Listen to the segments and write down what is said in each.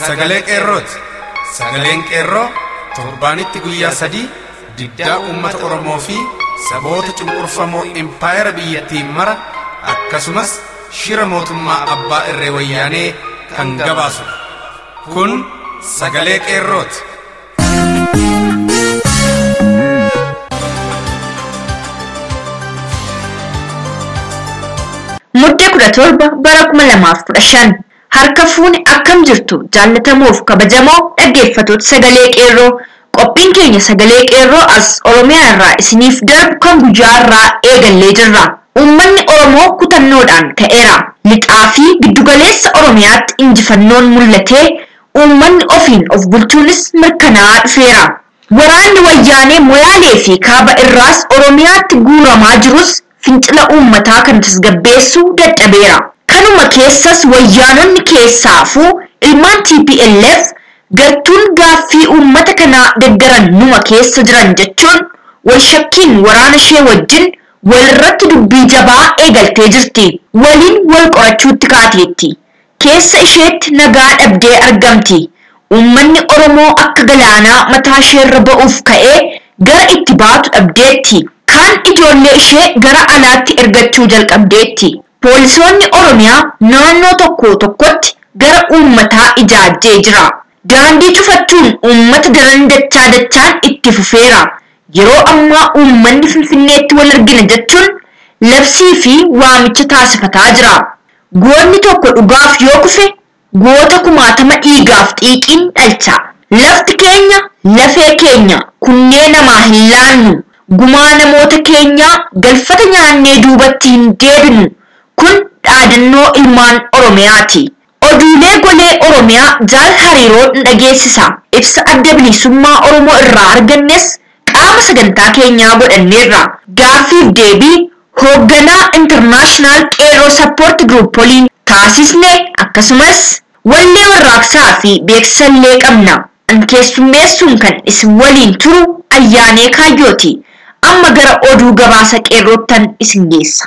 Sagalee qeerrooti. Sagaleen qeerroo torbaanitti guyyaa sadii diddaa uummata Oromoo fi saboota cunqurfamoo impaayera biyyattiin mara akkasumas shira mootummaa abbaa irree wayyaanee kan gabaasudha. Kun sagalee qeerrooti. Muddee 17 bara 2015 harka fuuni akkam jirtu jaallatamuuf kabajamoo dhaggeeffatoota sagalee qeerroo qophiin keenya sagalee qeerroo as Oromiyaa irraa isiniif darbu kan guyyaa irraa eegallee jirra. Uummanni Oromoo kutannoodhaan ka'eera. Lixaa fi giddugaleessa Oromiyaatti injifannoon mul'atee uummanni ofiin of bulchuunis mirkanaa'aa dhufeera. Waraanni wayyaanee Moyaalee fi Kaaba irraas Oromiyaatti guuramaa jirus fincila uummataa kan tasgabbeessuu dadhabeera. Kanuma keessas wayyaanonni keessaafuu ilmaan TPLF gartuun gaaffii uummata kanaa deggaran numa keessa jiran jechuun wal shakkiin waraana ishee wajjin walirratti dubbii jabaa eegaltee jirti. Waliin wal qorachuutti kaateetti. Keessa isheetti nagaa dhabdee argamti. Uummanni Oromoo akka galaanaa mataa isheerra ba'uuf ka'ee gara itti baatu dhabdeetti. Kaan ijoollee ishee gara alaatti ergachuu jalqabdeetti. Poolisoonni Oromiyaa naannoo tokkotti gara uummataa ijaajjee jira. Daandii cufachuun uummata daran dachaan itti fufeera. Yeroo ammaa uummanni Finfinneetti wal argina jechuun labsii fi waamicha taasifataa jira. Goonni tokko dhugaaf yoo kufe goota 1000 dhiigaaf xiiqiin dhalcha. Lafti keenya lafee keenya kunnee namaa hin laannu. Gumaa namoota keenyaa galfata nyaannee duubatti hin deebinu. Kun dhaadannoo ilmaan Oromiyaati. Oduulee golee Oromiyaa jaal hariiroo dhageessisa. Ibsa adda bilisummaa Oromoo irraa argannes qaama sagantaa keenyaa godhanneerra. Gaaffiif deebii hoogganaa International Qeerroo Support Group waliin taasisne akkasumas wallee warraaqsaa fi beeksisallee qabna. Keessummeessuun kan isin waliin turu Ayyaanee Kaayyooti. Amma gara oduu gabaasa qeerroottan isin geessa.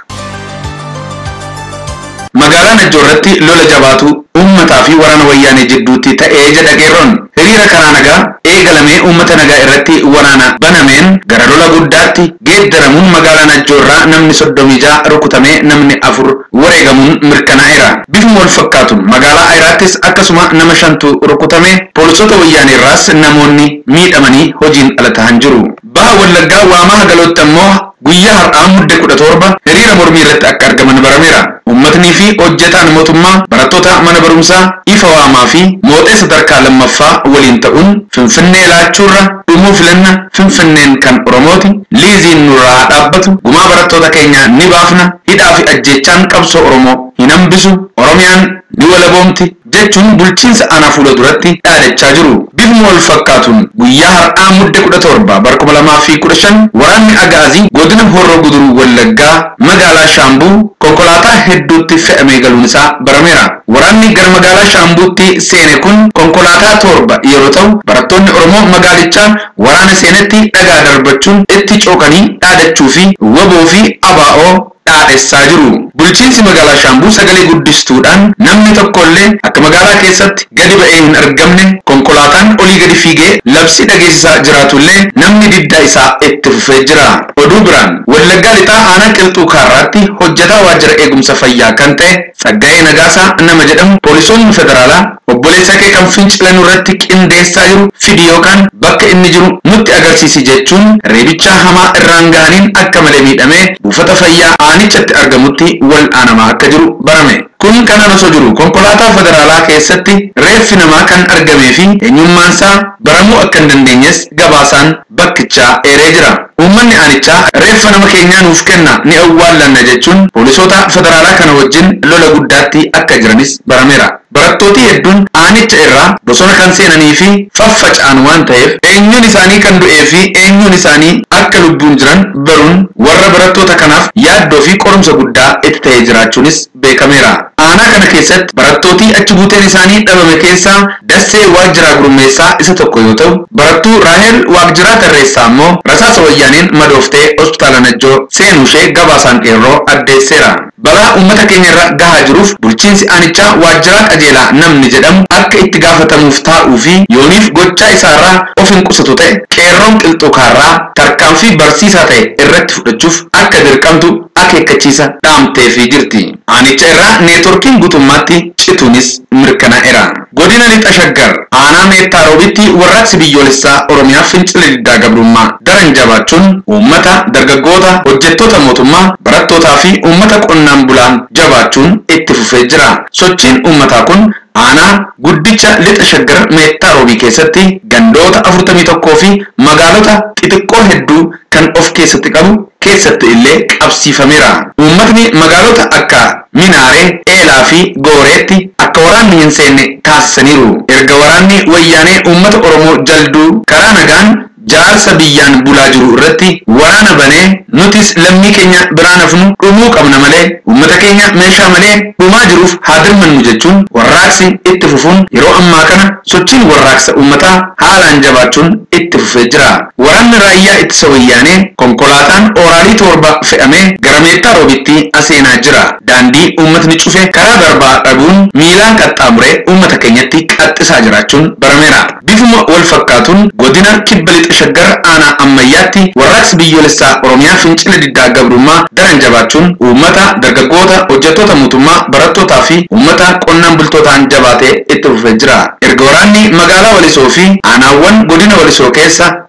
Magaalaa Najjoorratti lola jabaatu uummataa fi waraana wayyaanee jidduutti ta'ee jedha qeerroon. Hiriira karaa nagaa eegalamee uummata nagaa irratti waraana banameen gara lola guddaatti geeddaramuun magaalaa Najjoorraa namni 36 rukutamee namni 4 wareegamuun mirkanaa'eera. Bifuma wal fakkaatuun magaalaa Ayiraattis akkasuma nama 5tu rukutame poolisoota wayyaaneerraas namoonni miidhamanii hojiin ala ta'an jiru. Baha Wallaggaa waamaa hagalootti ammoo guyyaa har'aa muddee 17 hiriira mormii irratti akka argaman barameera. Uummatnii fi hojjetaan mootummaa barattoota mana barumsaa ifa waamaa fi mooxee sadarkaa lammaffaa waliin ta'uun Finfinnee laachuurra dhumuu filanna Finfinneen kan Oromooti liiziin nurraa dhaabbatu gumaa barattoota keenyaa ni baafna hidhaa fi ajjeechaan qabsoo Oromoo hin hambisu Oromiyaan ni walaboomti jechuun bulchiinsa aanaa fuula duratti dhaadachaa jiru. Bifuma wal fakkaatuun guyyaa har'aa muddee 17 bara 2015 waraanni Agaazii godina Horroo Guduruu Wallaggaa magaalaa Shaambuu konkolaataa hedduutti fe'amee galuun isaa barameera. Waraanni gara magaalaa Shaambuutti seene kun konkolaataa 7 yeroo ta'u barattoonni Oromoo magaalichaa waraana seenetti dhagaa darbachuun itti cookanii dhaadachuu fi waboo fi abaa'oo dhaadessaa jiru. Bulchiinsi magaalaa Shaambuu sagalee guddistuudhaan namni tokkollee akka magaalaa keessatti gadi ba'ee hin argamne konkolaataan olii gadi fiigee labsii dhageessisaa jiraatullee namni diddaa isaa itti fufee jira. Oduu biraan Wallaggaa lixaa aanaa Qilxuu Kaarraatti hojjetaa waajjira eegumsa fayyaa kan ta'e Tsaggaayee Nagaasaa nama jedhamu poolisoonni federaalaa obboleessa kee kan fincilan irratti qindeessaa jiru fidi yookaan bakka inni jiru nutti agarsiisi jechuun reebicha hamaa irraan gahaniin akka malee miidhamee buufata fayyaa aanichatti argamutti wal aanamaa akka jiru barame. Kun kanaan osoo jiru konkolaataa federaalaa keessatti reeffi namaa kan argamee fi eenyummaansaa baramuu akka hin dandeenyes gabaasaan bakkichaa eeree jira. Uummanni aanichaa reeffa nama keenyaa nuuf kenna ni awwaallanna jechuun poolisoota federaalaa kana wajjin lola guddaatti akka jiranis barameera. Barattooti hedduun aanicha irraa bosona kan seenanii fi faffaca'an waan ta'eef eenyuun isaanii kan du'ee fi eenyuun isaanii akka lubbuun jiran baruun warra barattoota kanaaf yaaddoo fi qorumsa guddaa itti ta'ee jiraachuunis beekameera. Aanaa kana keessatti barattooti achi buuteen isaanii dhabame keessaa Dassee Waaqjiraa Gurmeessaa isa tokko yoo ta'u barattuu Raahel Waaqjiraa Tarreessaa immoo rasaasa wayyaaneen madooftee hospitaala Najjoo seenuushee gabaasaan qeerroo addeesseera. Balaa uummata keenya irra gahaa jiruuf bulchiinsi aanichaa waajjira qajeelaa namni jedhamu akka akka itti gaafatamuuf taa'uu fi yooniif gochaa isaarraa of hin qusatu ta'e qeerroon qilxuukaarraa tarkaanfii barsiisaa ta'e irratti fudhachuuf akka dirqamtu akeekkachiisa dhaamteefii jirti. Aanicha irraa neetworkiin guutummaatti cituunis mirkanaa'eera. Godina Lixa Shaggar aanaa Meettaa Roobitti warraaqsi biyyoolessaa Oromiyaa fincila diddaa gabrummaa daran jabaachuun uummata, dargaggoota, hojjettoota mootummaa, barattootaa fi uummata qonnaan bulaan jabaachuun itti fufee jira. Sochiin uummataa kun aanaa guddicha Lixa Shaggar Meettaa Roobii keessatti gandoota 41 fi magaalota xixiqqoo hedduu kan of keessatti qabu keessatti illee qabsiifameera. Uummatni magaalota akka Minaaree, Eelaa fi Gooreetti akka waraanni hin seenne taasisaniiru. Erga waraanni wayyaanee uummata Oromoo jalduu karaa nagaan jaarsa biyyaan bulaa jiru irratti waraana banee nutis lammii keenya biraan hafnu dhumuu qabna malee uummata keenya meeshaa malee dhumaa jiruuf haa dirmannu jechuun warraaqsi itti fufuun yeroo ammaa kana sochiin warraaqsa uummataa haalaan jabaachuun itti fufee jira. Waraanni raayyaa ittisa wayyaanee konkolaataan ooraalii torba fe'amee gara Meettaa Roobitti aseenaa jira. Daandii uummatni cufe karaa darbaa dhabuun miilaan qaxxaamuree uummata keenyatti qaxxisaa jiraachuun barameera. Bifuma wal fakkaatuun godina Kibba Lixa Shaggar aanaa ammayyaatti warraaqsi biyyoolessaa Oromiyaa fincila diddaa gabrummaa daran jabaachuun uummata, dargaggoota, hojjettoota mootummaa, barattootaa fi uummata qonnaan bultootaan jabaatee itti fufee jira. Erga waraanni magaalaa Walisoo fi aanaawwan godina Walisoo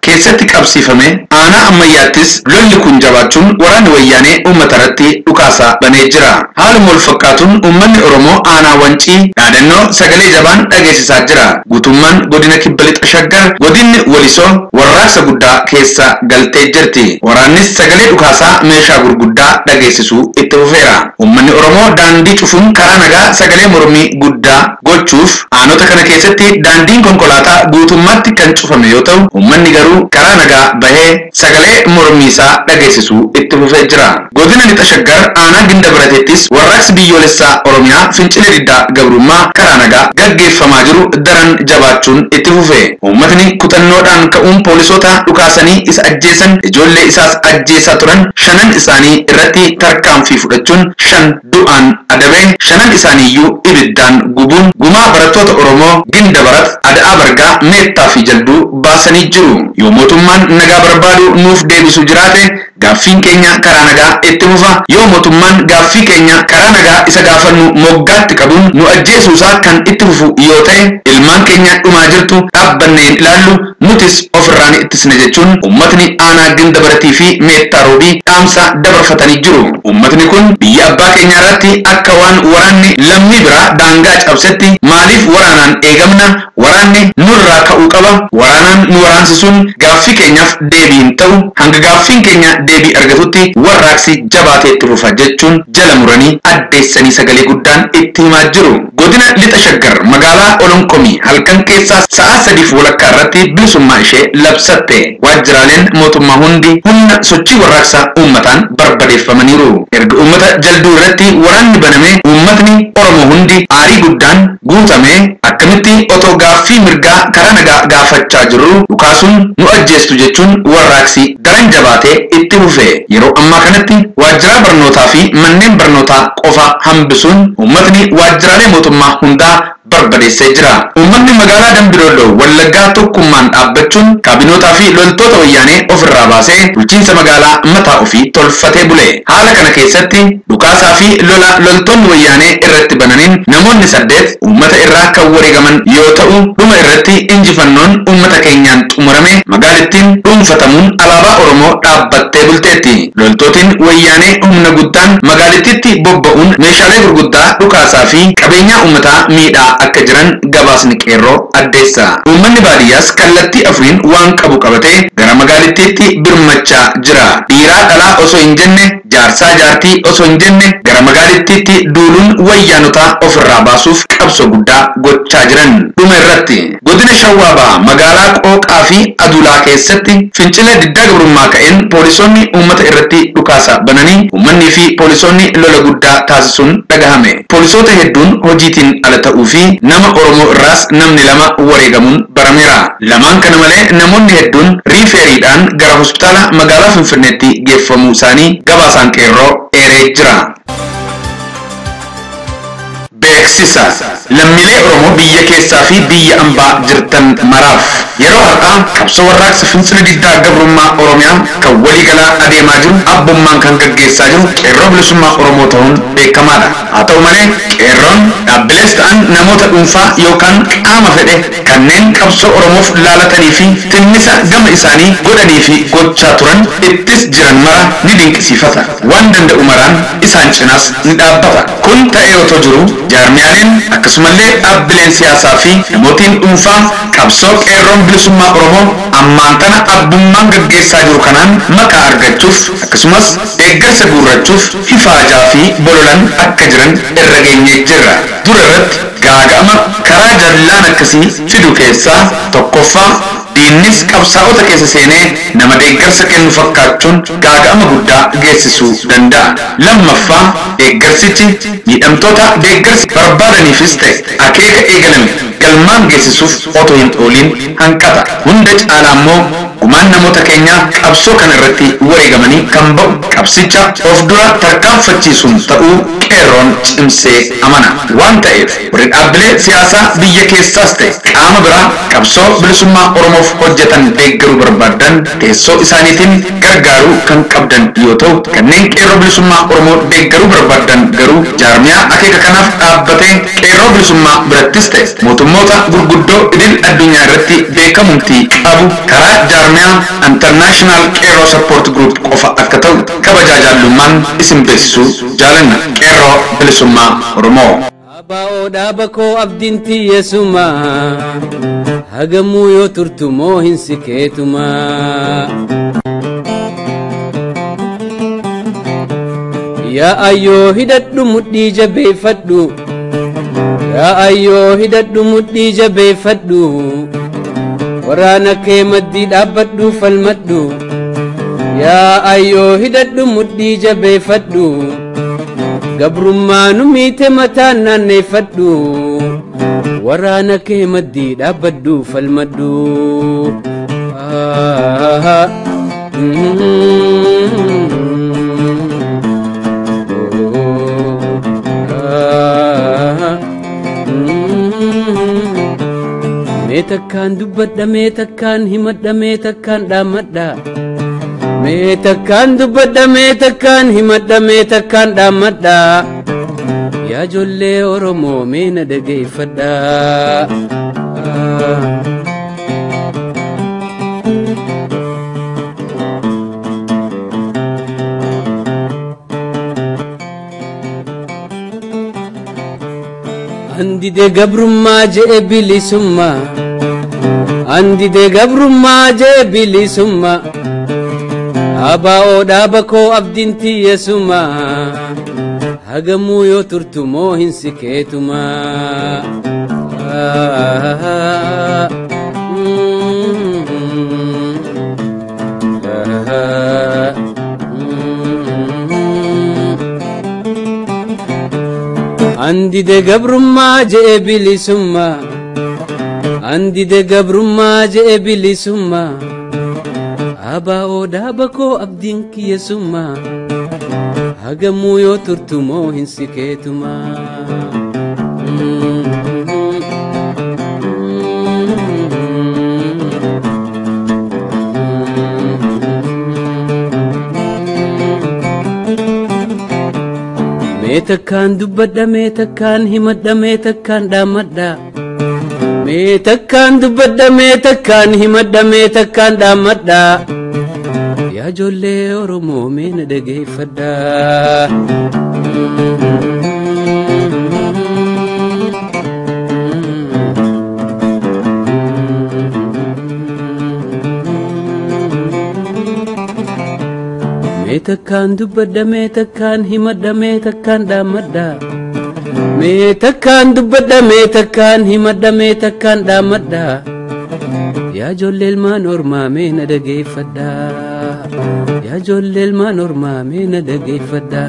keessatti qabsiifame aanaa ammayyaattis lolli kun jabaachuun waraanni wayyaanee uummata irratti dhukaasaa banee jira. Haaluma wal fakkaatuun uummanni Oromoo aanaa Wancii dhaadannoo sagalee jabaan dhageessisaa jira. Guutummaan godina Kibba Lixa Shaggar godinni Walisoo warraaqsa guddaa keessa galtee jirti. Waraannis sagalee dhukaasaa meeshaa gurguddaa dhageessisuu itti fufeera. Uummanni Oromoo daandii cufuun karaa nagaa sagalee mormii guddaa gochuuf aanota kana keessatti daandiin konkolaataa guutummaatti kan cufame yoo ta'u uummanni garuu karaa nagaa bahee sagalee mormii isaa dhageessisuu itti fufee jira. Godina Lixa Shaggar aanaa Ginda Birateettis warraaqsi biyyoolessaa Oromiyaa fincila diddaa gabrummaa karaa nagaa gaggeeffamaa jiru daran jabaachuun itti fufee. Uummatni kutannoodhaan ka'uun poolisoota dhukaasanii isa ajjeesan ijoollee isaas ajjeesaa turan 5 isaanii irratti tarkaanfii fudhachuun 5 du'aan adabee 5 isaaniiyyuu ibiddaan gubuun gumaa barattoota Oromoo Ginda Barat, Ada'aa Bargaa, Meettaa fi Jalduu baasanii jiru. Yoo mootummaan nagaa barbaadu nuuf deebisu jiraate gaaffiin keenya karaa nagaa itti fufa. Yoo mootummaan gaaffii keenya karaa nagaa isa gaafannu moggaatti qabuun nu ajjeesuusaa kan itti fufu yoo ta'e ilmaan keenya dhumaa jirtu dhaabbannee ilaallu nutis ofirraan ittisna jechuun uummatni aanaa Ginda Baratii fi Meettaa Roobii dhaamsa dabarfatanii jiru. Uummatni kun biyya abbaa keenyaa irratti akka waan waraanni lammii biraa daangaa cabsetti maaliif waraanaan eegamna? Waraanni nurraa ka'uu qaba. Waraanaan nu waraansisuun gaaffii keenyaaf deebii hin ta'u. Hanga gaaffiin keenya deebii argatutti warraaqsi jabaatee itti fufa jechuun jala muranii addeessanii sagalee guddaan itti himaa jiru. Godina Lixa Shaggar magaalaa Olonqomii halkan keessaa sa'a 3:30 irratti bilisummaa ishee labsatte. Waajjiraaleen mootummaa hundi humna sochii warraaqsaa uummataan barbadeeffamaniiru. Erga uummata jalduu irratti waraanni baname uummatni Oromoo hundi aarii guddaan guutame akkamitti otoo gaaffii mirgaa karaa nagaa gaafachaa jirru dhukaasuun nu ajjeestu jechuun warraaqsi daran jabaatee itti fufe. Yeroo ammaa kanatti waajjira barnootaa fi manneen barnootaa qofa hambisuun uummatni waajjiraalee mootummaa hundaa barbadeessee jira. Uummanni magaalaa Dambidolloo Wallaggaa tokkummaan dhaabbachuun kaabinootaa fi loltoota wayyaanee ofirraa baasee bulchiinsa magaalaa mataa ofii tolfatee bule. Haala kana keessatti dhukaasaa fi lola loltoonni wayyaanee irratti bananiin namoonni 8 uummata irraa kan wareegaman yoo ta'u dhuma irratti injifannoon uummata keenyaan xumurame magaalattiin dhuunfatamuun alaabaa Oromoo dhaabbattee bulteetti. Loltootiin wayyaanee humna guddaan magaalattiitti bobba'uun meeshaalee gurguddaa dhukaasaa fi qabeenyaa uummataa miidhaa akka jiran gabaasni qeerroo addeessa. Uummanni baadiyyaas kallattii afuriin waan qabu qabatee gara magaalattiitti birmachaa jira. Dhiiraa dhalaa osoo hin jenne, jaarsaa jaartii osoo hin jenne gara magaalattiitti duuluun wayyaanotaa ofirraa baasuuf qabsoo guddaa gochaa jiran. Dhuma irratti godina Shawaa Bahaa magaalaa Qooqaa fi Adulaa keessatti fincila diddaa gabrummaa ka'een poolisoonni uummata irratti dhukaasa bananii uummanni fi poolisoonni lola guddaa taasisuun dhagahame. Poolisoota hedduun hojiitiin ala ta'uu fi nama Oromoo irraas namni 2 wareegamuun barameera. Lamaan kana malee namoonni hedduun riifeeriidhaan gara hospitaala magaalaa Finfinneetti geeffamuu isaanii gabaasaan qeerroo eeree jira. beeksisa lammiilee Oromoo biyya keessaa fi biyya ambaa jirtan maraaf yeroo har'aa qabsoo warraaqsa fincila diddaa gabrummaa Oromiyaa kan waliigalaa adeemaa jiru abbummaan kan gaggeessaa jiru qeerroo bilisummaa Oromoo ta'uun beekamaadha. haa ta'u malee qeerroon dhaabbilees ta'an namoota dhuunfaa yookaan qaama fedhe kanneen qabsoo Oromoof laalatanii fi tinnisa gama isaanii godhanii fi gochaa turan ittis jiran mara ni dinqisiifata. waan danda'u maraan isaan cinaas ni dhaabbata. kun ta'ee otoo jiru jaarmiyaaleen akkasumallee dhaabbileen siyaasaa fi namootiin dhuunfaa qabsoo qeerroon bilisummaa Oromoo ammaan tana abbummaan gaggeessaa jiru kanaan maqaa argachuuf akkasumas deeggarsa guurrachuuf hifaajaa fi bololan akka jiran irra geenyee jirra. dura irratti gaaga'ama karaa jallaan akkasii fidu keessaa tokkoffaa diinnis qabsaa'ota keessa seenee nama deeggarsa kennu fakkaachuun gaaga'ama guddaa geessisuu danda'a. lammaffaa deeggarsichi miidhamtoota deeggarsa barbaadaniifis ta'e akeeka eegalame galmaan geessisuuf otoo hin ooliin hanqata. hunda caalaa immoo gumaan namoota keenyaa qabsoo kana irratti wareegamanii kan ba'u qabsicha of dura tarkaanfachiisuun ta'uu qeerroon cimsee amana. waan ta'eef warri dhaabbilee siyaasaa biyya keessaas ta'e qaama biraa qabsoo bilisummaa Oromoof hojjetan deeggaruu barbaadan teessoo isaaniitiin gargaaruu kan qabdan yoo ta'u kanneen qeerroo bilisummaa Oromoo deeggaruu barbaadan garuu jaarmiyaa akeeka kanaaf dhaabbatee qeerroo bilisummaa birattis ta'e mootummoota gurguddoo idil addunyaa irratti beekamumti qabu karaa jaarmiyaa International Qeerroo Support Group qofa akka ta'u kabajaa jaallummaan isin beeksisuu jaalanna. qeerroo bilisummaa Oromoo. Abao dabako abdinti yesuma hagamu yo turtumo hinsiketuma ya ayo hidaddu muddi jabeeffadhu ya ayo hidaddu muddi jabeeffadhu waraana kee maddi dhaabbadhu falmadhu ya ayo hidaddu muddi jabeeffadhu gabrummaanu miite mataan naanneeffadhu waraana kee maddii dhaabbadhu falmadhu. meetakkaan dubbadha meetakkaan himadha meetakkaan dhaammadha meetakkaan dubbadha meetakkaan himadha meetakkaan dhaammadha yaa ijoollee Oromoo meena dhageeffadha. andide gabrummaa jee bilisummaa andide gabrummaa jee bilisummaa abao dabako abdinti yesuma hagamu yo turtumo hinsiketuma andide gabrummaa jee bilisummaa andide gabrummaa jee bilisummaa abao dabako abdinki yesuma hagamu yo turtumo hinsiketuma meetakkaan dubbadha meetakkaan himadha meetakkaan dhaammadha meetakkaan dubbadha meetakkaan himadha meetakkaan dhaammadha yaa ijoollee Oromoo meena dhageeffadha. meetakkaan dubbadha meetakkaan himadha meetakkaan dhaammadha meetakkaan dubbadha meetakkaan himadha meetakkaan dhaammadha yaa ijoollee ilmaan Oromoo meena dhageeffadha yaa ijoollee ilmaan Oromoo meena dhageeffadha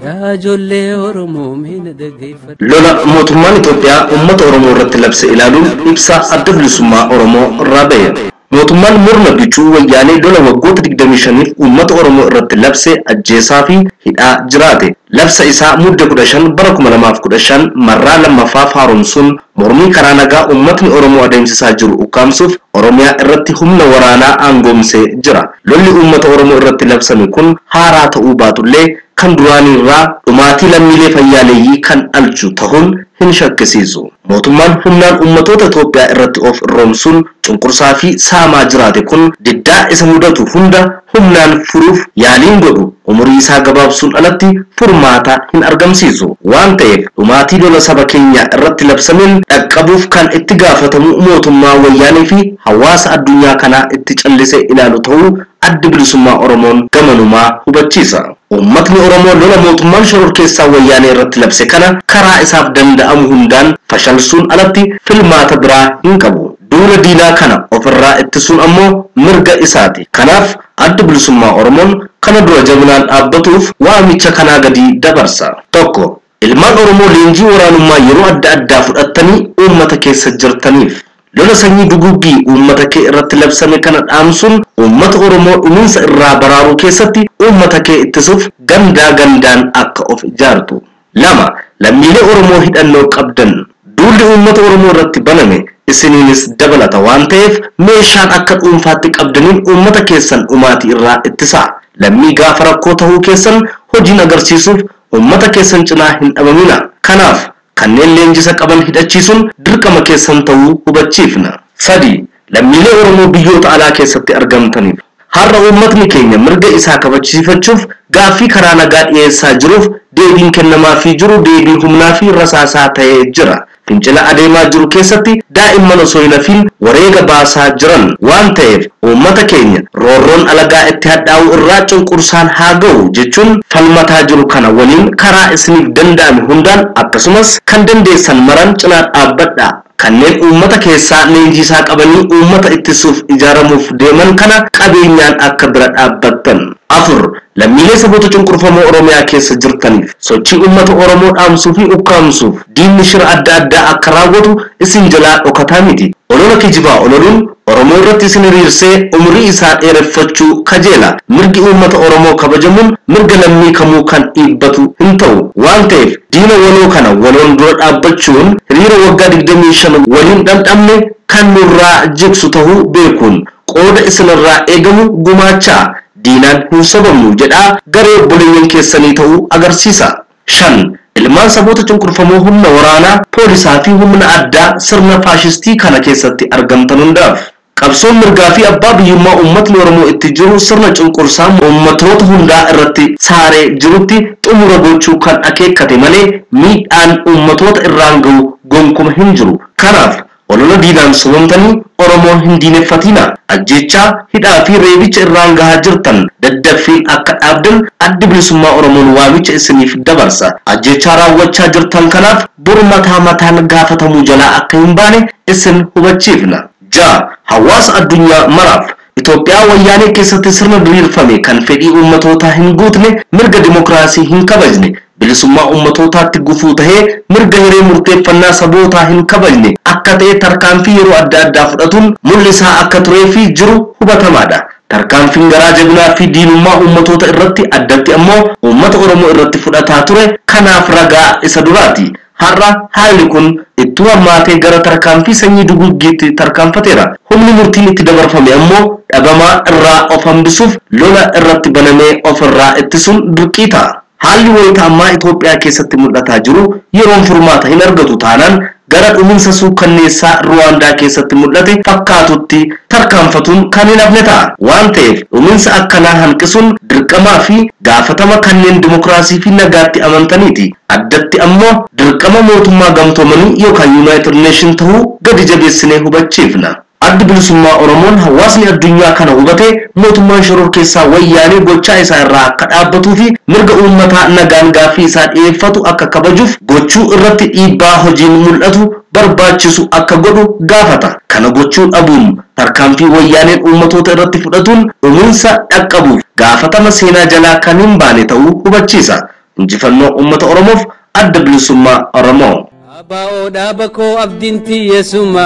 yaa ijoollee Oromoo meena dhageeffadha. lola mootummaan Itoophiyaa uummata Oromoo irratti labse ilaaluun ibsa adda bilisummaa Oromoo irraa ba'e. mootummaan murna bicuu wayyaanee lola waggoota 25f uummata Oromoo irratti labse ajjeesaa fi hidhaa jiraate. Labsa isaa mudda 15 bara 2015 marraa lammaffaaf haaromsuun mormii karaa nagaa uummatni Oromoo adeemsisaa jiru ukkaamsuuf Oromiyaa irratti humna waraanaa aangoomsee jira. Lolli uummata Oromoo irratti labsame kun haaraa ta'uu baatullee kan duraanii irraa dhumaatii lammiilee fayyaaleeyyii kan alchu ta'uun hin shakkisiisu. Mootummaan humnaan uummatoota Itoophiyaa irratti of roomsuun cunqursaa fi saamaa jiraate kun diddaa isa mudatu hunda humnaan furuuf yaaliin godhu umurii isaa gabaabsuun alatti furmaata hin argamsiisu. Waan ta'eef dhumaatii lola saba keenya irratti labsameen dhaqqabuuf kan itti gaafatamu mootummaa wayyaanee fi hawaasa addunyaa kanaa itti callisee ilaalu ta'uu adda bilisummaa Oromoon gamanumaa hubachiisa. Uummatni Oromoo lola mootummaan shororkeessaa wayyaanee irratti labse kana karaa isaaf danda'amu hundaan fashalsuun alatti filmaata biraa hin qabu. Duula diinaa kana ofirraa ittisuun ammoo mirga isaati. Kanaaf adda bilisummaa Oromoon kana dura jabinaan dhaabbatuuf waamicha kanaa gadi dabarsa. Tokko, ilmaan Oromoo leenjii waraanummaa yeroo adda addaa fudhattanii uummata keessa jirtaniif lola sanyii duguggii uummata kee irratti labsame kana dhaamsuun uummata Oromoo dhumiinsa irraa baraaruu keessatti uummata kee ittisuuf gandaa gandaan akka of ijaartu. Lama, lammiilee Oromoo hidhannoo qabdan duulli uummata Oromoo irratti baname isiniinis dabalata waan ta'eef meeshaan akka dhuunfaatti qabdaniin uummata keessan dhumaatii irraa ittisaa. Lammii gaafa rakkoo ta'uu keessan hojiin agarsiisuuf uummata keessan cinaa hin dhabamina. Kanaaf kanneen leenjisa qaban hidhachiisuun dirqama keessan ta'uu hubachiifna. Sadi, lammiilee Oromoo biyyoota alaa keessatti argamtaniif har'a uummatni keenya mirga isaa kabachiifachuuf gaaffii karaa nagaa dhiyeessaa jiruuf deebiin kennamaa fi jiru deebii humnaa fi rasaasaa ta'ee jira. Fincila adeemaa jiru keessatti daa'imman osoo hin hafiin wareega baasaa jiran waan ta'eef uummata keenya roorroon alagaa itti hadhaa'u irraa cunqursaan haa ga'u jechuun falmataa jiru kana waliin karaa isiniif danda'ame hundaan akkasumas kan dandeessan maran cinaa dhaabbadhaa. Kanneen uummata keessaa leenjisaa qabanii uummata ittisuuf ijaaramuuf deeman kana qabeenyaan akka bira dhaabbattan. Afur, lammiilee saboota cunqurfamoo Oromiyaa keessa jirtaniif sochii uummata Oromoo dhaamsuu fi ukkaamsuuf diinni shira adda addaa akka raawwatu isin jalaa dhokataa miti. Olola kijibaa ololuun Oromoo irratti isin hiriirsee umurii isaa dheereffachuu kajeela. Mirgi uummata Oromoo kabajamuun mirga lammii kamuu kan dhiibbatu hin ta'u. Waan ta'eef diina waloo kana waloon dura dhaabbachuun hiriira waggaa 25 waliin dhandhamne kan nurraa jigsu ta'uu beekuun qooda isinirraa eegamu gumaachaa. Diinaan hin sobamnu jedhaa garee obboleeyyan keessanii ta'uu agarsiisa. 5. Ilmaan saboota cunqurfamoo humna waraanaa, poolisaa fi humna addaa sirna faashistii kana keessatti argamtan hundaaf qabsoon mirgaa fi abbaa biyyummaa uummatni Oromoo itti jiru sirna cunqursaa uummatoota hundaa irratti saaree jirutti xumura gochuu kan akeekkate malee miidhaan uummatoota irraan ga'u gonkuma hin jiru. Kanaaf olola diinaan sobamtanii Oromoon hin diineffatina. Ajjechaa, hidhaa fi reebicha irraan gahaa jirtan daddaffiin akka dhaabdan adda bilisummaa Oromoon waamicha isiniif dabarsa. Ajjechaa raawwachaa jirtan kanaaf bor mataan gaafatamuu jalaa akka hin baane isin hubachiifna. 6. Hawaasa addunyaa maraaf Itoophiyaa wayyaanee keessatti sirna diriirfame kan fedhii uummatootaa hin guutne, mirga dimokiraasii hin kabajne, bilisummaa uummatootaatti gufuu tahee mirga hiree murteeffannaa sabootaa hin kabajne akka ta'e tarkaanfii yeroo adda addaa fudhatuun mul'isaa akka turee fi jiru hubatamaadha. Tarkaanfiin garaa jabinaa fi diinummaa uummatoota irratti addatti ammoo uummata Oromoo irratti fudhataa ture kanaaf ragaa isa duraati. Har'a haalli kun itti hammaatee gara tarkaanfii sanyii duguggiitti tarkaanfateera. Humni murtiin itti dabarfame ammoo dhabamaa irraa of hambisuuf lola irratti banamee ofirraa ittisuun dirqii ta'a. Haalli wayita ammaa Itoophiyaa keessatti mul'ataa jiru yeroon furmaata hin argatu taanaan gara dhumiinsa suukanneessaa Ruwaandaa keessatti mul'ate fakkaatutti tarkaanfatuun kan hin hafne ta'a. Waan ta'eef dhumiinsa akkanaa hanqisuun dirqamaa fi gaafatama kanneen dimokiraasii fi nagaatti amantaniiti. Addatti ammoo dirqama mootummaa gamtoomanii yookaan United Nation ta'uu gadi jabeessinee hubachiifna. Adda bilisummaa Oromoon hawaasni addunyaa kana hubatee mootummaan shororkeessaa wayyaanee gochaa isaa irraa akka dhaabbatuu fi mirga uummataa nagaan gaaffii isaa dhiyeeffatu akka kabajuuf gochuu irratti dhiibbaa hojiin mul'atu barbaachisu akka godhu gaafata. Kana gochuu dhabuun tarkaanfii wayyaaneen uummatoota irratti fudhatuun dhumiinsa dhaqqabuuf gaafatama seenaa jalaa kan hin baane ta'uu hubachiisa. Injifannoo uummata Oromoof adda bilisummaa Oromoo. Abaa odaa bakoo abdiinti yeesuma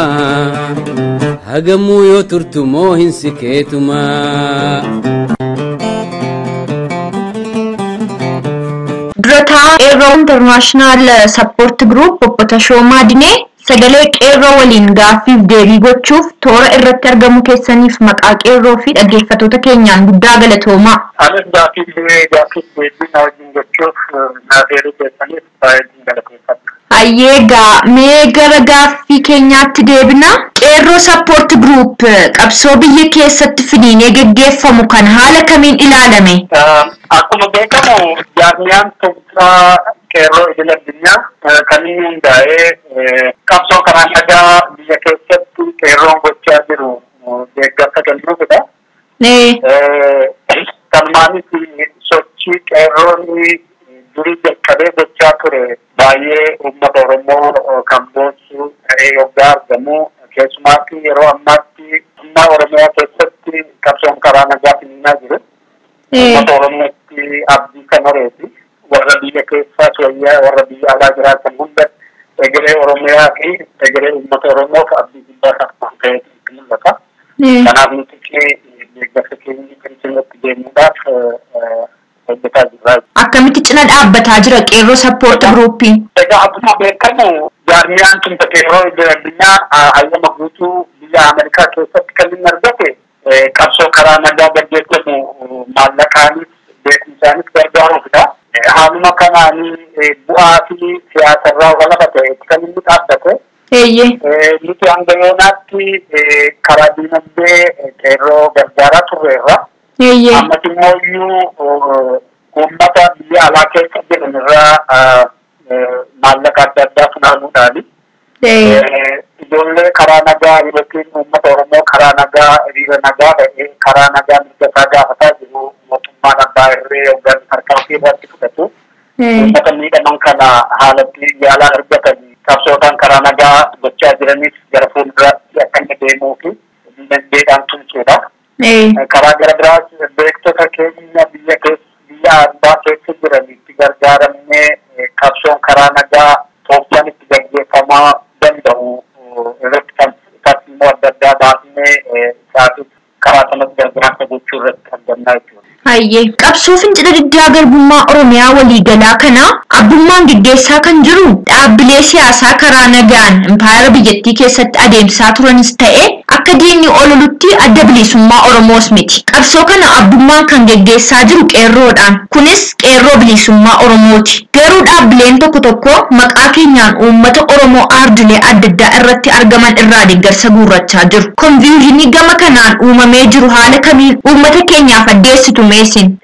hagamuu yoo turtu moo hin sikeetumaa. Durataa Qeerroo International Support Group Obbo Tashoomaa Dinee sagalee qeerroo waliin gaaffiif deebii gochuuf toora irratti argamu keessaniif maqaa qeerroo fi dhaggeeffattoota keenyaan guddaa galatoomaa. Anis gaaffiif deebii na wajjin gochuuf naafeeruu keessaniif baay'ee galateeffadha. Ayyeegaa mee gara gaaffii keenyaatti deebina. Qeerroo Support Group qabsoo biyya keessatti finiinee geggeeffamu kan haala kamiin ilaalame? Akkuma beekamu jaarmiyaan tumsaa qeerroo idil addunyaa kan inni hundaa'ee qabsoo karaa nagaa biyya keessatti qeerroon gochaa jiru deeggarsa kennuufidha. Kanumaanis sochii qeerroon durii jalqabee gochaa ture baay'ee uummata Oromoo kan boonsu ta'ee yoggaa argamu keessumaatti yeroo ammaatti dhimma Oromiyaa keessatti qabsoon karaa nagaa finiinaa jiru. Uummata Oromootti abdii kan horeeti. Warra biyya keessaas wayyaa warra biyya alaa jiraatan hunda egeree Oromiyaa fi egeree uummata Oromoof abdii guddaa kan ta'etu mul'ata. Kanaaf nuti deeggarsa keenya kan cimatti deemuudhaaf hojjetaa jirra. Akkamitti cina dhaabbataa jira Qeerroo Support Groupiin? Egaa akkuma beekamu jaarmiyaan tumsa qeerroo idil addunyaa hayyama guutuu biyya Ameerikaa keessatti kan inni argate qabsoo karaa nagaa gaggeeffamu maallaqaanis beekumsaanis gargaaruufidha. Haaluma kanaanii bu'aa fi siyaasarraa walaba ta'etti kan inni dhaabbate. Nuti hanga yoonaatti karaa diinagdee qeerroo gargaaraa turreerra. Ammas immoo iyyuu uummata biyya alaa keessa jiran irraa maallaqa adda addaa funaanuudhaani. Ijoollee karaa nagaa yookiin uummata Oromoo karaa nagaa hiriira nagaa ta'ee karaa nagaa mirgasaa gaafataa jiru mootummaan abbaa irree yookaan harkaa ofii irratti fudhatu. Uummata miidhaman kana haalatti yaalaa argatanii qabsootaan karaa nagaa gochaa jiranis gara fuulduraatti akka inni deemuu fi dinagdeedhaan tumsuudha. Karaa gara biraas beektota keenya biyya abbaa keessa jiranitti gargaaramnee qabsoon karaa nagaa tooftaan itti gaggeeffamaa danda'u irratti tartiiboo adda addaa baasnee isaafis karaa sanatti gargaarsa gochuu irratti argannaa jechuudha. Hayyee qabsoo fincila diddaa garbummaa Oromiyaa waliigalaa kana abbummaan gaggeessaa kan jiru dhaabbilee siyaasaa karaa nagaan impaayera biyyattii keessatti adeemsaa turanis ta'e akka diinni ololutti adda bilisummaa Oromoos miti. Qabsoo kana abbummaan kan gaggeessaa jiru qeerroodhaan. Kunis qeerroo bilisummaa Oromooti. Garuu dhaabbileen tokko tokko maqaa keenyaan uummata Oromoo aardilee adda addaa irratti argaman irraa deeggarsa guurrachaa jiru. Konfiyuuzinii gama kanaan uumamee jiru haala kamiin uummata keenyaaf addeessitu meesin?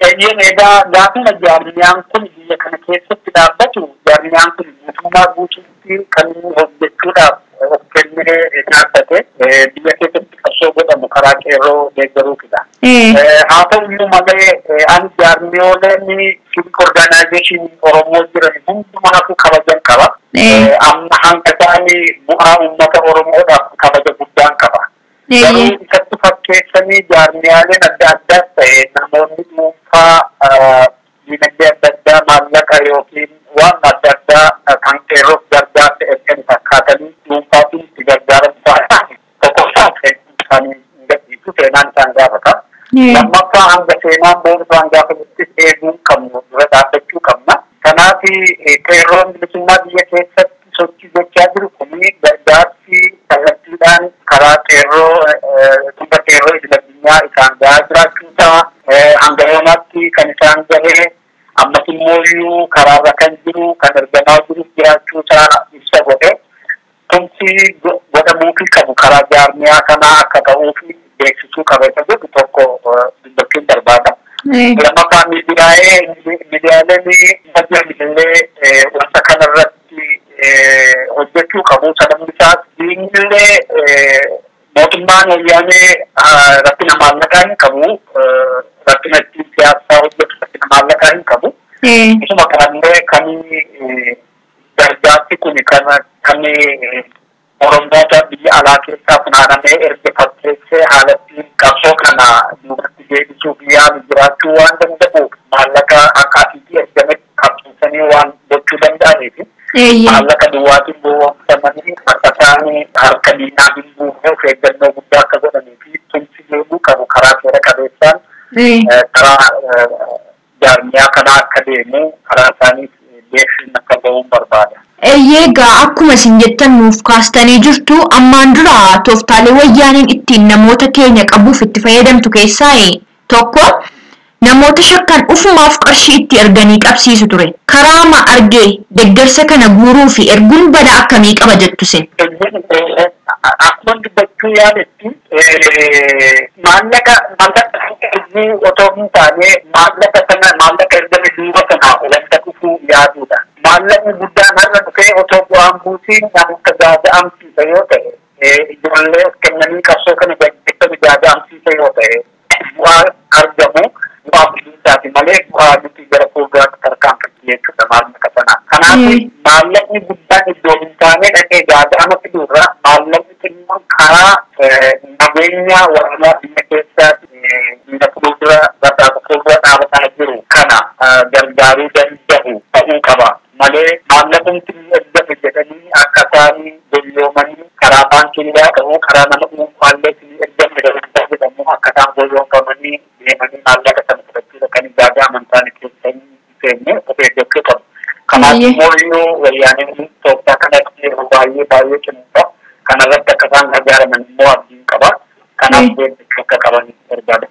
Egaa gaafuma jaarmiyaan kun biyya kana keessatti dhaabbatu jaarmiyaan kun mootummaa guutuutti kan hojjechuudhaaf of kennee dhaabbate biyya keessatti qabsoo godhamu karaa qeerroo deeggaruufidha. Haa ta'u iyyuu malee ani jaarmiyooleen civic organization Oromoo jiran hundumaatu kabajan qaba. Amma hanga isaanii bu'aa uummata Oromoodhaaf kabaja guddaan qaba. Garuu isatti fakkeessanii jaarmiyaaleen adda addaas ta'e namoonni dhuunfaa dinagdee adda addaa maallaqa yookiin waan adda addaa kan qeerroof gargaarsa ergan fakkaatanii dhuunfaatiin itti gargaaramu taa'an tokkoffaa kan gadhiisu seenaan isaan gaafata. Lammaffaa hanga seenaan boonu isaan gaafatuttis eeguu qabnu dura dhaabbachuu qabna. Kanaaf qeerroon bilisummaa biyya keessatti sochii gochaa jiru kuni gargaarsi kallattiidhaan karaa qeerroo tumsa qeerroo idil addunyaa isaan gahaa jiraachuusaa hanga yoonaatti kan isaan gahee ammas immoo iyyuu karaarra kan jiru kan ergamaa jiru jiraachuusaa ibsa godhe tumsi godhamuufii qabu karaa jaarmiyaa kanaa akka ta'uufi beeksisuu qaba isa godhu tokko dubbachuun barbaada. Lammaffaa miidiyaaleen illee wanta kanarratti hojjechuu qabu. Sababni isaas diinillee mootummaan wayyaanee rakkina maallaqaa hin qabu. Rakkina ittiin siyaasaa hojjetu rakkina maallaqaa hin qabu. Isuma kanallee kan gargaarsi kun kan Oromoota biyya alaa keessaa funaanamee erga fakkeessee haalattiin qabsoo kana duubatti deebisuuf yaalu jiraachuu waan danda'uuf maallaqa akka asiitii ergametti qabsiisanii waan gochuu danda'aniif Maallaqa duwwaatiin boonsamanii akka isaanii harka diinaa hin buufne of eeggannoo guddaa akka godhanii fi tumsi deemuu qabu karaa seera qabeessaan karaa jaarmiyaa kanaa akka deemu karaa isaanii beeksisni akka ba'uun barbaada. Egaa akkuma isin jettan nuuf kaastanii jirtu ammaan dura tooftaalee wayyaaniin ittiin namoota keenya qabuuf itti fayyadamtu keessaa tokko namoota shakkan ufumaaf qarshii itti erganii qabsiisu ture. Karaama argee deeggarsa kana guuruu fi erguun bada akkamii qaba jettu sin? Akkuma dubbachuu yaadetti maallaqa erguu otoo hin taane maallaqa ergame duuba sanaa wanta dhufuu yaaduudha. Maallaqni guddaan har'a dhufee otoo bu'aan buutiin namoota gaaga'amsiisa yoo ta'e ijoollee of kennanii qabsoo kana gaggeessanii gaaga'amsiisa yoo ta'e bu'aa argamu bu'aa guddaati malee bu'aa nuti gara fuulduraatti tarkaanfachuu jechuudha maallaqa sanaa. Kanaaf maallaqni guddaan iddoo hin taane dhaqee gaaga'ama fiduurra maallaqni xinnoon karaa nageenya waraanaa biyya keessaatti biyya fuuldura dhaabbataa jiru kana gargaaruu danda'u ta'uu qaba. Malee maallaqumti ergame jedhanii akka isaanii goyoomanii karaa baankiillee ta'uu karaa nama dhuunfaallee ergame jedhamu akka isaan goyoomfamanii deemanii maallaqa sana fudhachuu dhaqanii gaagaa amantaan keessanii seenye of eeggachuu qabu. Kanaaf immoo wayyaaneen Itoophiyaa kanatti yeroo baay'ee cimuudha. Kanarratti akka isaan gargaaraman immoo abdiin qaba. Kanaaf beeksisa akka qaban barbaada.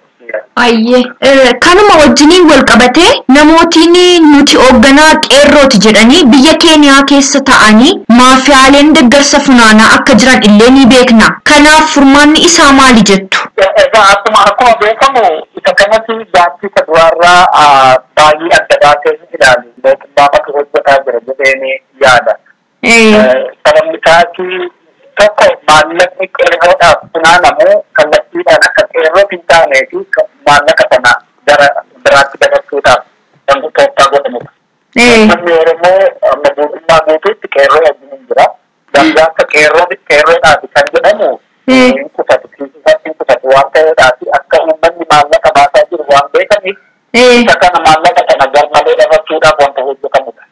Kanuma wajjiniin wal qabatee namootiin nuti hoogganaa qeerrooti jedhanii biyya Keeniyaa keessa ta'anii maafiyaaleen deeggarsa funaanaa akka jiran illee ni beekna. Kanaaf furmaanni isaa maali jettu? Akkuma beekamu isa kanatti gaaffii duraarraa baay'ee adda baasee ilaalu. Mootummaa bakka hojjetaa jira jedhee yaada. Sababni isaati tokko maallaqni qeerroodhaaf funaanamu kallattiidhaan akka qeerroo hin taanee fi maallaqa sana gara biraatti dabarsuudhaaf kan tooftaa godhamudha. Uummanni Oromoo amma guutummaa guutuutti qeerroo wajjin jira. Gargaarsa qeerroodhaaf kan jedhamu hin kufatu waan ta'eedhaaf akka uummanni maallaqa baasaa jiru waan beekaniif isa kana maallaqa sana garmalee dabarsuudhaaf wanta hojjetamudha.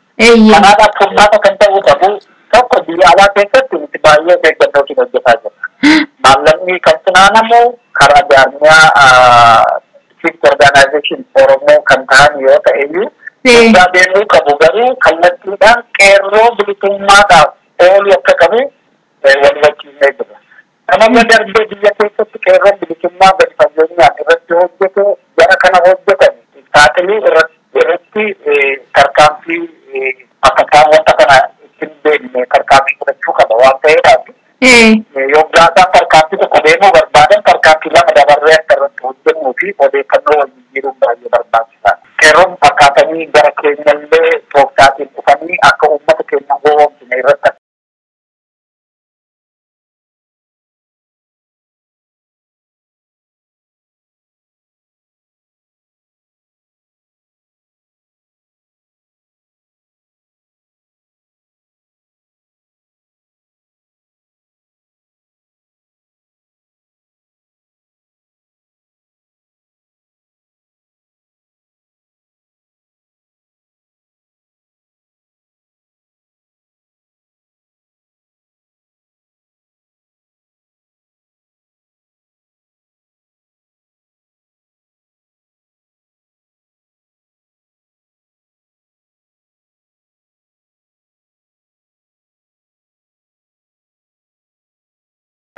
Kanaadhaaf furmaata kan ta'uu qabu tokko biyya alaa keessatti nuti baay'ee eeggannootiin hojjetaa jirra. Maallaqni kan funaanamu karaa jaarmiyaa Shift Organization Oromoo kan ta'an yoo ta'e iyyuu guddaa deemuu qabu garuu kallattiidhaan qeerroo bilisummaadhaaf oolu akka qabu wal hubachiisnee jira. Kanarra darbee biyya keessatti qeerroon bilisummaa gadi fageenyaan irratti hojjetu gara kana hojjetan saaxilii irratti tarkaanfii akka isaan wanta kana ittiin deemne tarkaanfii fudhachuu qaba waan ta'eedhaaf. Yoggaasaa tarkaanfii tokko deemuu barbaadan tarkaanfii lama dabarree akka irratti hojjennuu fi odeeffannoo wal jijjiiruun baay'ee barbaachisaadha. Qeerroon fakkaatanii gara keenyallee tooftaatiin dhufanii akka uummata keenya gowwoomsine irratti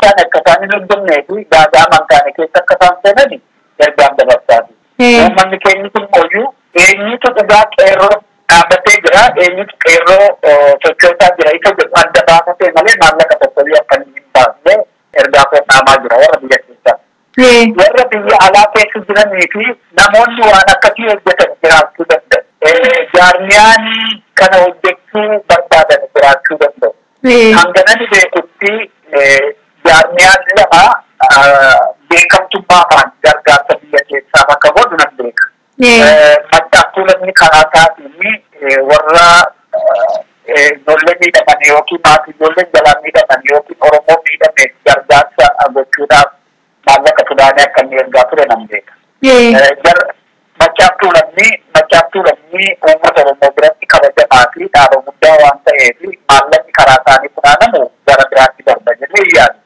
kan akka isaan hin hojjennee fi gaagaa amantaane keessa akka isaan seenani ergaan dabarsaati. Uummanni keenya kun mooyyuu eenyutu dhugaa qeerroo dhaabbatee jira, eenyutu qeerroo sochoosaa jira isa jedhu adda baafatee malee maallaqa tokkoyyuu akka hin baasne ergaa dhaamaa jira warra biyya keessaa. Warra biyya alaa keessa jiranii fi namoonni waan akkasii hojjetan jiraachuu danda'u. Jaarmiyaan kana hojjechuu barbaadan jiraachuu danda'u. Hanganani beekutti jaarmiyaan lama beekamtummaadhaan gargaarsa biyya keessaa bakka godhu nan beeka. Mattaaftuu lamni karaa isaatiin warra ijoollee miidhaman yookiin maatii ijoolleen jalaa miidhaman yookiin Oromoo miidhame gargaarsa gochuudhaaf maallaqa fuudhanii akka inni ergaa ture nan beeka. Mattaaftuu lamni uummata Oromoo biratti kabajamaa fi dhaaba guddaa waan ta'eef karaa isaanii funaanamu gara biraatti darba jennee yaadu.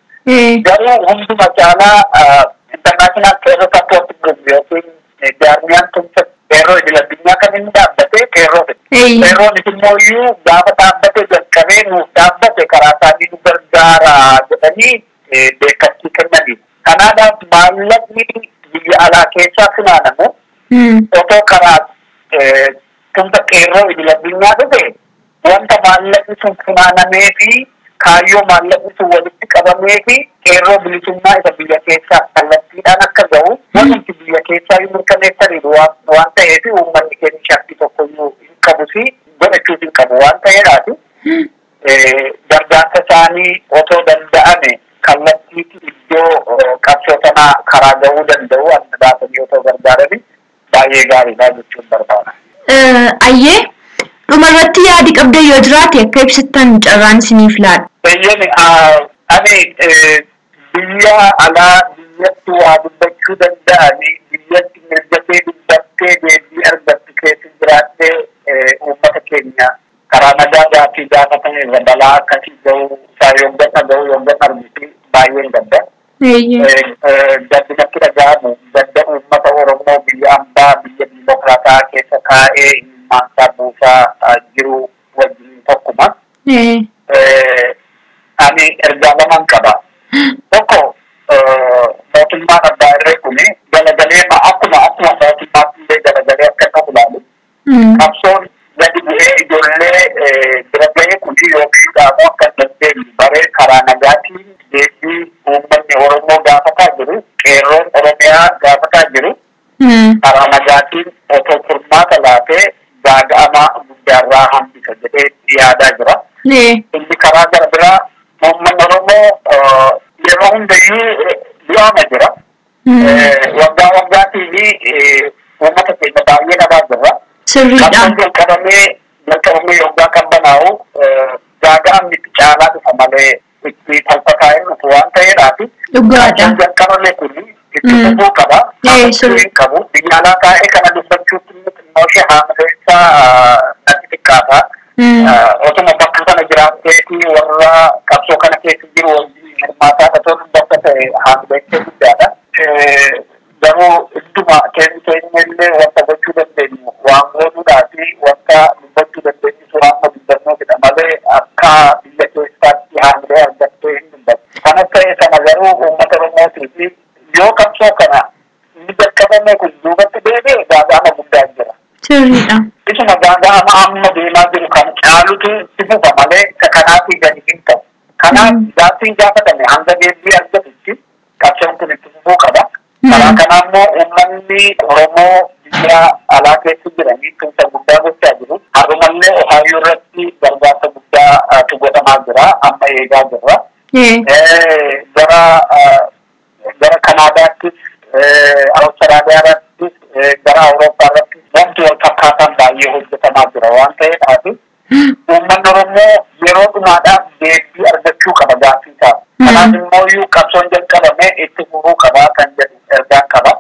Garuu hunduma caalaa international qeerroo support group yookiin jaarmiyaan tumsa qeerroo idil-addunyaa kan inni dhaabbate qeerrooti. Qeerroon immoo iyyuu gaafa dhaabbate jalqabee nuuf dhaabbate karaa isaanii nu gargaara jedhanii beekamtii kennanii. Kanaadhaaf maallaqni biyya alaa keessaa funaanamu otoo karaa tumsa qeerroo idil-addunyaa dhufe wanta maallaqni sun funaanamee fi kaayyoo maallaqni sun walitti qabamee fi qeerroo bilisummaa isa biyya keessaa kallattiidhaan akka ga'u wanti biyya keessaa yoo mirkaneessaniiru waan ta'eef uummanni keenya shakkii tokkoyyuu hin qabus godhachuus hin qabu waan ta'eedhaati. Gargaarsa isaanii otoo danda'ame kallattiitti iddoo qabsoo sanaa karaa ga'uu danda'u adda baasanii otoo gargaarani baay'ee gaariidha jechuun barbaada. Ayyee dhumarratti yaadi qabda yoo jiraate akka ibsittan carraan isiniif laadha. Ani biyya alaa biyyatti waa dubbachuu danda'anii biyyatti mirgatee dubbattee deebii argattu keessa jiraattee uummata keenya karaa nagaa gaaffii gaafatan irra balaa akkasii ga'uu isaa yoggana ga'uu yoggana argiti baay'een gadda. Gaddi natti dhaga'amu gadda uummata Oromoo biyya ambaa biyya dimokiraataa keessa taa'ee maansaa buusaa jiru wajjin tokkuma. Ani ergaa lamaan qaba. Tokko mootummaan abbaa irree kuni galagalee akkuma mootummaatti illee galagalee akka inni ilaalu. Qabsoon gadi bu'ee ijoollee bira ga'ee kuni yookiin dhaamoo akka dandeenyu baree karaa nagaatiin deebii uummanni Oromoo gaafataa jiru qeerroon Oromiyaa gaafataa jiru karaa nagaatiin otoo furmaata laatee gaaga'ama guddaarraa hambisa jedhee yaadaa jira. Inni karaa gara biraa uummanni Oromoo yeroo hundayyuu du'aama jira. Waggaa waggaatiin uummata keenya baay'ee dhabaa jirra. Qabsoon jalqabamee yoggaa kan banaa'u gaaga'amni itti caalaa dhufa malee itti salphataa hin dhufu waan ta'eedhaafi. Qabsoon jalqabame kun itti fufuu qaba. Hin qabu. Biyya alaa taa'ee kana dubbachuutti xinnoo ishee haamaleessaa natti xiqqaata. Otuma bakka sana jiraatteetii warra qabsoo kana keessa jiru wajjin hirmaataa otoo bakka ta'e haamaleessee guddaadha. Garuu idduma keenya illee wanta gochuu dandeenyu waan goonuudhaa fi wanta dubbachuu dandeenyu suuraan dubbannoo malee akka biyya keessaatti haamilee argattee hin dubbattu. Kanas ta'e sana garuu uummata Oromootii fi yoo qabsoo kana inni jalqabame kun duubatti deebi'e gaaga'ama guddaa jira. Sirriidha. Isuma gaaga'ama amma deemaa jiru kan caalutu itti fufa malee kanaatii gadi hin ta'u. Kanaaf gaaffiin gaafatame hanga deebii argatutti qabsoon kun itti fufuu qaba. Karaa kanaa immoo uummanni Oromoo biyya alaa keessa jiranii tumsa guddaa gochaa jiru. Harumallee Ohaayyoo irratti gargaarsa guddaatu godhamaa jira. Amma eegaa jirra. Gara Kanaadaattis, Awustiraaliyaa irrattis, gara Awurooppaa irrattis wanti wal fakkaataan baay'ee hojjetamaa jira waan ta'eedhaaf uummanni Oromoo yeroo dhumaadhaaf deebii argachuu qaba gaaffii isaa. Kanaaf immoo qabsoon jalqabame itti fufuu qaba kan jedhu ergaan qaba.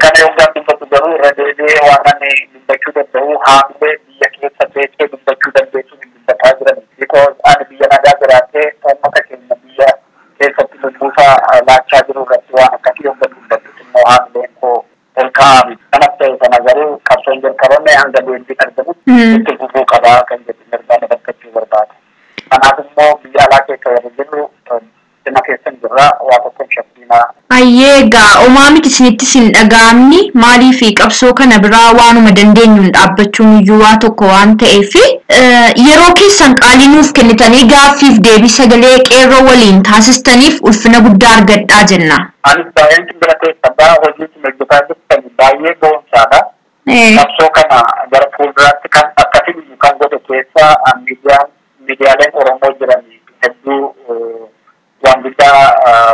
Kana yookaan dubbatu garuu irra deebi'ee waan ani dubbachuu danda'u haamilee biyya keessa teessee dubbachuu dandeessu hin dubbataa jiran. Because ani biyya nagaa jiraatee uummata keenya biyya keessatti lubbuusaa laachaa jiru irratti waan akkasii yookaan dubbattu immoo haamileen koo ol ka'aa. Kanas ta'e sana garuu qabsoon jalqabame hanga deebiin argamutti itti fufuu qaba kan jedhu ergaa dabarfachuu barbaada. Kanaaf immoo biyya alaa keessa warra jirru cina keessan jirra waa tokkoon shakkiinaa. Ayyee egaa homaa miti isinittis hin dhaga'amni maalii fi qabsoo kana biraa waanuma dandeenyuun dhaabbachuun iyyuu waa tokko waan ta'eef yeroo keessan qaalii nuuf kennitanii gaaffiif deebii sagalee qeerroo waliin taasistaniif ulfina guddaa argadhaa jenna. Anis baay'een bira keessadhaa hojii hojjetaa jirtan baay'ee boonsaadha. Qabsoo kana gara fuulduraatti kan akkasiin kan godhe keessa miidiyaaleen Oromoo jiran hedduu waan guddaa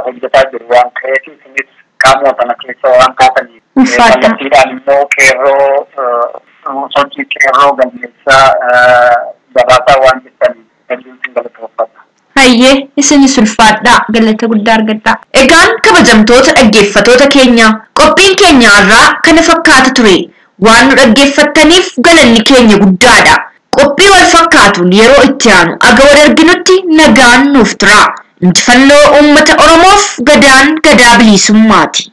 hojjetaa jiru waan ta'eef isinis qaamuma sana keessa waan taataniif kallattiidhaan immoo qeerroo sochii qeerroo galmeessaa gabaasaa waan jirtaniif hedduun isin galateeffadha. Hayyee isinis ulfaadhaa galata guddaa argadhaa. Egaan kabajamtoota dhaggeeffatoota keenya qophiin keenya irraa kana fakkaata ture waan nu dhaggeeffattaniif galanni keenya guddaadha. qophii wal fakkaatuun yeroo itti aanu aga wal arginutti nagaan nuuf tura. Injifannoo uummata Oromoof. Gadaan gadaa bilisummaati.